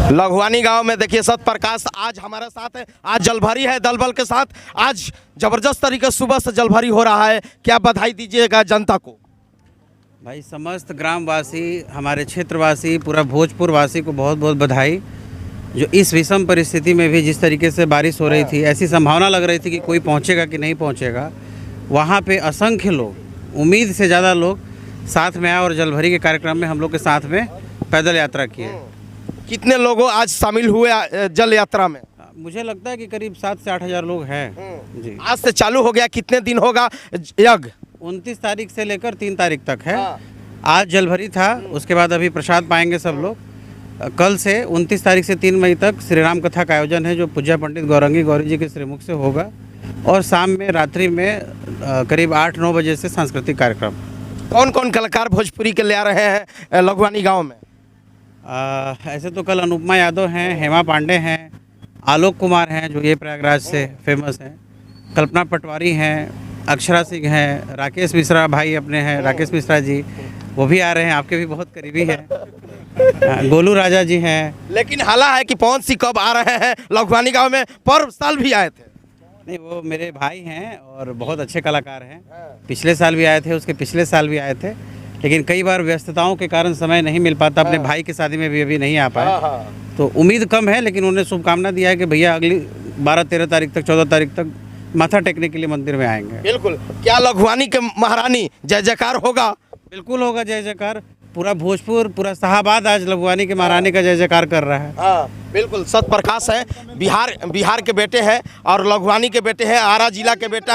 लघुवानी गांव में देखिए सतप्रकाश आज हमारे साथ है। आज जलभरी है दल बल के साथ। आज जबरदस्त तरीके से सुबह से जलभरी हो रहा है। क्या बधाई दीजिएगा जनता को? भाई समस्त ग्रामवासी, हमारे क्षेत्रवासी, पूरा भोजपुर वासी को बहुत बहुत बधाई। जो इस विषम परिस्थिति में भी जिस तरीके से बारिश हो रही थी, ऐसी संभावना लग रही थी कि कोई पहुंचेगा कि नहीं पहुंचेगा, वहां पे असंख्य लोग, उम्मीद से ज़्यादा लोग साथ में आए और जलभरी के कार्यक्रम में हम लोग के साथ में पैदल यात्रा किए। कितने लोगों आज शामिल हुए जल यात्रा में? मुझे लगता है कि करीब 7 से 8 हज़ार लोग हैं जी। आज से चालू हो गया, कितने दिन होगा यज्ञ? 29 तारीख से लेकर 3 तारीख तक है। आज जलभरी था, उसके बाद अभी प्रसाद पाएंगे सब लोग। कल से 29 तारीख से 3 मई तक श्री राम कथा का आयोजन है, जो पूज्य पंडित गौरंगी गौरी जी के श्रीमुख से होगा। और शाम में, रात्रि में करीब 8-9 बजे से सांस्कृतिक कार्यक्रम। कौन कौन कलाकार भोजपुरी के ले आ रहे हैं लघुवानी गांव में? ऐसे तो कल अनुपमा यादव हैं, हेमा पांडे हैं, आलोक कुमार हैं जो ये प्रयागराज से फेमस हैं, कल्पना पटवारी हैं, अक्षरा सिंह हैं, राकेश मिश्रा भाई अपने हैं, राकेश मिश्रा जी वो भी आ रहे हैं, आपके भी बहुत करीबी हैं। गोलू राजा जी हैं। लेकिन हाला है कि पवन सिंह कब आ रहे हैं लघुवानी गांव में? पर साल भी आए थे। नहीं, वो मेरे भाई हैं और बहुत अच्छे कलाकार हैं। पिछले साल भी आए थे, उसके पिछले साल भी आए थे, लेकिन कई बार व्यस्तताओं के कारण समय नहीं मिल पाता। अपने भाई की शादी में भी अभी नहीं आ पाए, तो उम्मीद कम है। लेकिन उन्होंने शुभकामना दिया है कि भैया अगली 12-13 तारीख तक, 14 तारीख तक माथा टेकने के लिए मंदिर में आएंगे। बिल्कुल। क्या लघुवानी के महारानी जय जयकार होगा? बिल्कुल होगा जय जयकार। पूरा भोजपुर, पूरा शाहबाद आज लघुवानी के महारानी का जय जयकार कर रहा है। हाँ बिल्कुल। सतप्रकाश है, बिहार के बेटे हैं और लघुवानी के बेटे हैं, आरा जिला के बेटे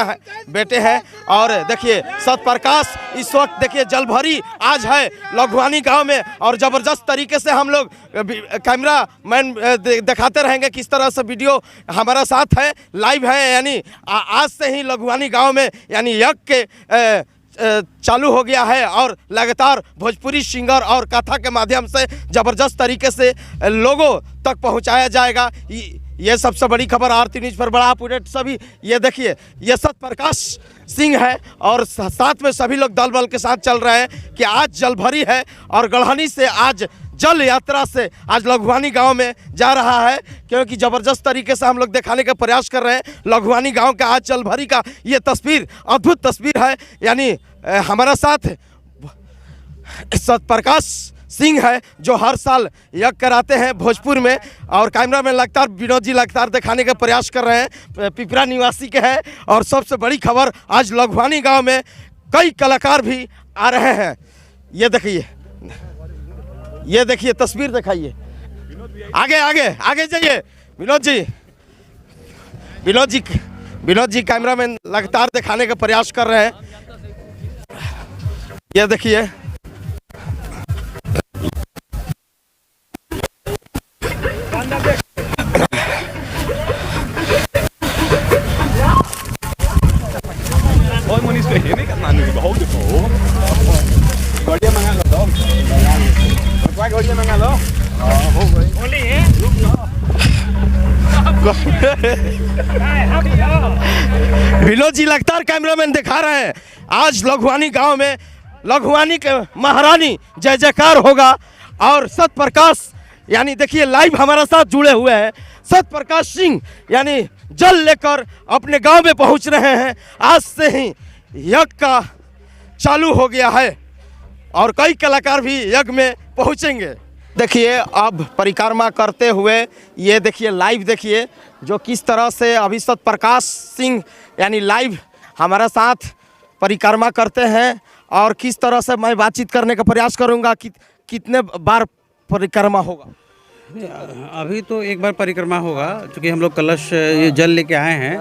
हैं। और देखिए सतप्रकाश इस वक्त देखिए जलभरी आज है लघुवानी गांव में, और ज़बरदस्त तरीके से हम लोग कैमरा मैन दिखाते रहेंगे किस तरह से वीडियो हमारा साथ है, लाइव है। यानी आज से ही लघुवानी गाँव में यानी यज्ञ के चालू हो गया है, और लगातार भोजपुरी सिंगर और कथा के माध्यम से ज़बरदस्त तरीके से लोगों तक पहुंचाया जाएगा। ये सबसे बड़ी खबर आरती न्यूज़ पर बड़ा अपडेट सभी। ये देखिए, ये सतप्रकाश सिंह है और साथ में सभी लोग दल बल के साथ चल रहे हैं कि आज जलभरी है और गढ़हनी से आज जल यात्रा से आज लघुवानी गांव में जा रहा है, क्योंकि ज़बरदस्त तरीके से हम लोग दिखाने का प्रयास कर रहे हैं लघुवानी गांव का आज जलभरी का ये तस्वीर, अद्भुत तस्वीर है। यानी हमारा साथ सतप्रकाश सिंह है जो हर साल यज्ञ कराते हैं भोजपुर में, और कैमरा मैन लगातार विनोद जी लगातार दिखाने का प्रयास कर रहे हैं। पिपरा निवासी के हैं। और सबसे बड़ी खबर, आज लघुवानी गाँव में कई कलाकार भी आ रहे हैं। ये देखिए तस्वीर दिखाइए। आगे आगे आगे जाइए विनोद जी कैमरामैन लगातार दिखाने का प्रयास कर रहे हैं। ये देखिए, विनोद जी लगातार कैमरामैन दिखा रहे हैं। आज लघुवानी गांव में लघुवानी के महारानी जय जयकार होगा, और सतप्रकाश यानी देखिए लाइव हमारा साथ जुड़े हुए हैं। सतप्रकाश सिंह यानी जल लेकर अपने गांव में पहुंच रहे हैं। आज से ही यज्ञ का चालू हो गया है और कई कलाकार भी यज्ञ में पहुंचेंगे। देखिए अब परिक्रमा करते हुए, ये देखिए लाइव देखिए जो किस तरह से अभी सतप्रकाश सिंह यानी लाइव हमारा साथ परिक्रमा करते हैं, और किस तरह से मैं बातचीत करने का प्रयास करूंगा कि कितने बार परिक्रमा होगा। अभी तो एक बार परिक्रमा होगा, क्योंकि हम लोग कलश ये जल लेके आए हैं।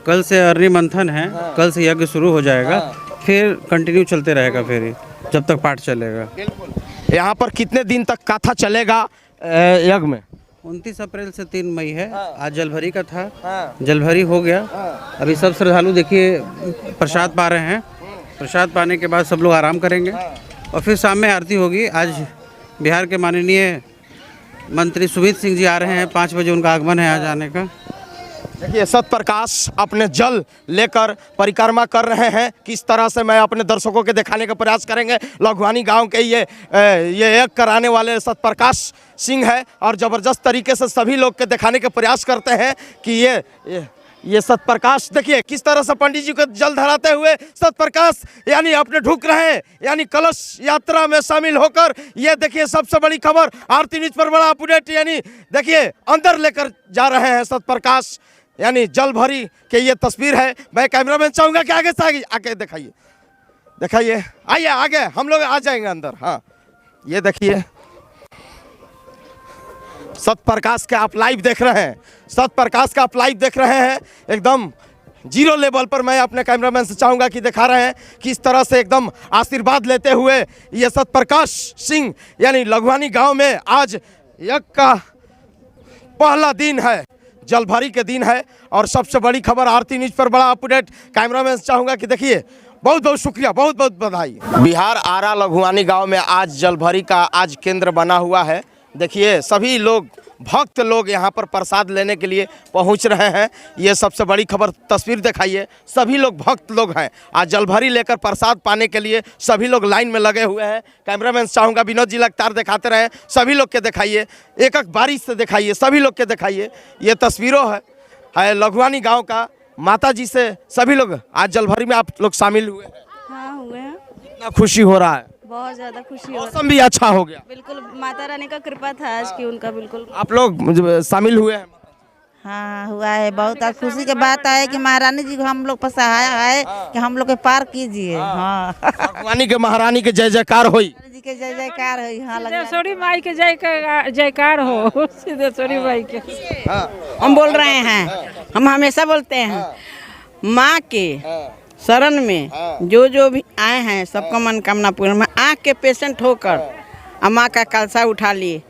कल से अग्नि मंथन है, कल से यज्ञ शुरू हो जाएगा, फिर कंटिन्यू चलते रहेगा, फिर जब तक पाठ चलेगा। यहाँ पर कितने दिन तक कथा चलेगा यज्ञ में? 29 अप्रैल से 3 मई है। आज जलभरी का था, जलभरी हो गया। अभी सब श्रद्धालु देखिए प्रसाद पा रहे हैं। प्रसाद पाने के बाद सब लोग आराम करेंगे और फिर शाम में आरती होगी। आज बिहार के माननीय मंत्री सुमित सिंह जी आ रहे हैं, 5 बजे उनका आगमन है आज आने का। देखिए सतप्रकाश अपने जल लेकर परिक्रमा कर रहे हैं। किस तरह से मैं अपने दर्शकों के दिखाने का प्रयास करेंगे। लघवानी गांव के ये यज्ञ कराने वाले सतप्रकाश सिंह है और ज़बरदस्त तरीके से सभी लोग के दिखाने का प्रयास करते हैं कि ये सतप्रकाश देखिए किस तरह से पंडित जी को जल धराते हुए सतप्रकाश यानी अपने ढुक रहे हैं, यानी कलश यात्रा में शामिल होकर। ये देखिए सबसे बड़ी खबर आरती न्यूज़ पर बड़ा अपडेट, यानी देखिए अंदर लेकर जा रहे हैं सतप्रकाश, यानी जल भरी के ये तस्वीर है। मैं कैमरामैन चाहूँगा कि आगे से आगे दिखाइए आइए आगे, हम लोग आ जाएंगे अंदर। हाँ ये देखिए सतप्रकाश का आप लाइव देख रहे हैं, सतप्रकाश का आप लाइव देख रहे हैं। एकदम जीरो लेवल पर मैं अपने कैमरामैन से चाहूँगा कि दिखा रहे हैं किस तरह से एकदम आशीर्वाद लेते हुए ये सतप्रकाश सिंह यानी लघवानी गांव में आज यज्ञ का पहला दिन है, जलभरी के दिन है। और सबसे बड़ी खबर आरती न्यूज़ पर बड़ा अपडेट कैमरामैन से चाहूँगा कि देखिए। बहुत बहुत शुक्रिया, बहुत बहुत बधाई। बिहार आरा लघवानी गांव में आज जलभरी का आज केंद्र बना हुआ है। देखिए सभी लोग भक्त लोग यहाँ पर प्रसाद लेने के लिए पहुँच रहे हैं। ये सबसे बड़ी खबर, तस्वीर दिखाइए, सभी लोग भक्त लोग हैं। आज जलभरी लेकर प्रसाद पाने के लिए सभी लोग लाइन में लगे हुए हैं। कैमरामैन चाहूँगा विनोद जी लगातार दिखाते रहें, सभी लोग के दिखाइए, एक एक बारिश से दिखाइए, सभी लोग के दिखाइए। ये तस्वीरों है लघवानी गाँव का। माता जी से सभी लोग आज जलभरी में आप लोग शामिल हुए हैं। हाँ हुए हैं। कितना खुशी हो रहा है। बहुत ज़्यादा खुशी हो रही मौसम भी अच्छा हो गया। है। बिल्कुल माता रानी का कृपा था आज की, उनका बिल्कुल। आप लोग शामिल हुए हैं। हाँ हुआ है। बहुत खुशी की बात है कि महारानी जी को हम लोग पर सहाय है कि हम लोग के पार कीजिए। हाँ भगवानी के महारानी के जय जयकार होई। जी के जय जयकार है। हाँ सिद्धेश्वरी माई के जयकार हो। सिद्धेश्वरी माई के हम बोल रहे हैं, हम हमेशा बोलते हैं माँ के शरण में जो भी आए हैं सबका मनोकामना पूर्ण। में आँख के पेशेंट होकर माँ का कलशा उठा लिए,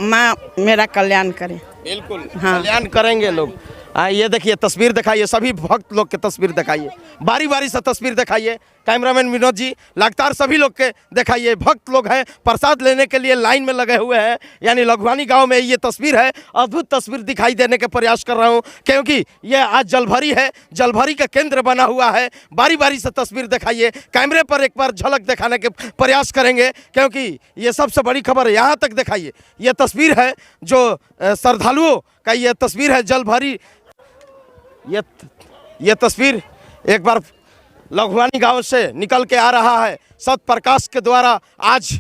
माँ मेरा कल्याण करे। बिल्कुल हाँ, कल्याण करेंगे लोग। ये देखिए तस्वीर दिखाइए, सभी भक्त लोग के तस्वीर दिखाइए, बारी बारी से तस्वीर दिखाइए। कैमरामैन विनोद जी लगातार सभी लोग के दिखाइए। भक्त लोग हैं, प्रसाद लेने के लिए लाइन में लगे हुए हैं। यानी लघवानी गांव में ये तस्वीर है, अद्भुत तस्वीर दिखाई देने के प्रयास कर रहा हूं क्योंकि ये आज जलभरी है, जलभरी का केंद्र बना हुआ है। बारी बारी से तस्वीर दिखाइए, कैमरे पर एक बार झलक दिखाने के प्रयास करेंगे क्योंकि ये सबसे बड़ी खबर यहाँ तक दिखाइए। ये तस्वीर है जो श्रद्धालुओं का, ये तस्वीर है जलभरी। ये तस्वीर एक बार लघवानी गांव से निकल के आ रहा है। सतप्रकाश के द्वारा आज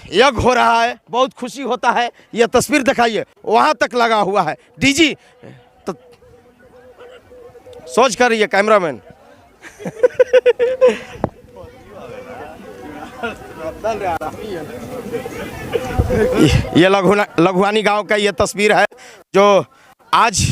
यज्ञ हो रहा है, बहुत खुशी होता है। ये तस्वीर दिखाइए, वहां तक लगा हुआ है डीजी। तो सोच कर रही है कैमरामैन। ये लघवानी गांव का ये तस्वीर है जो आज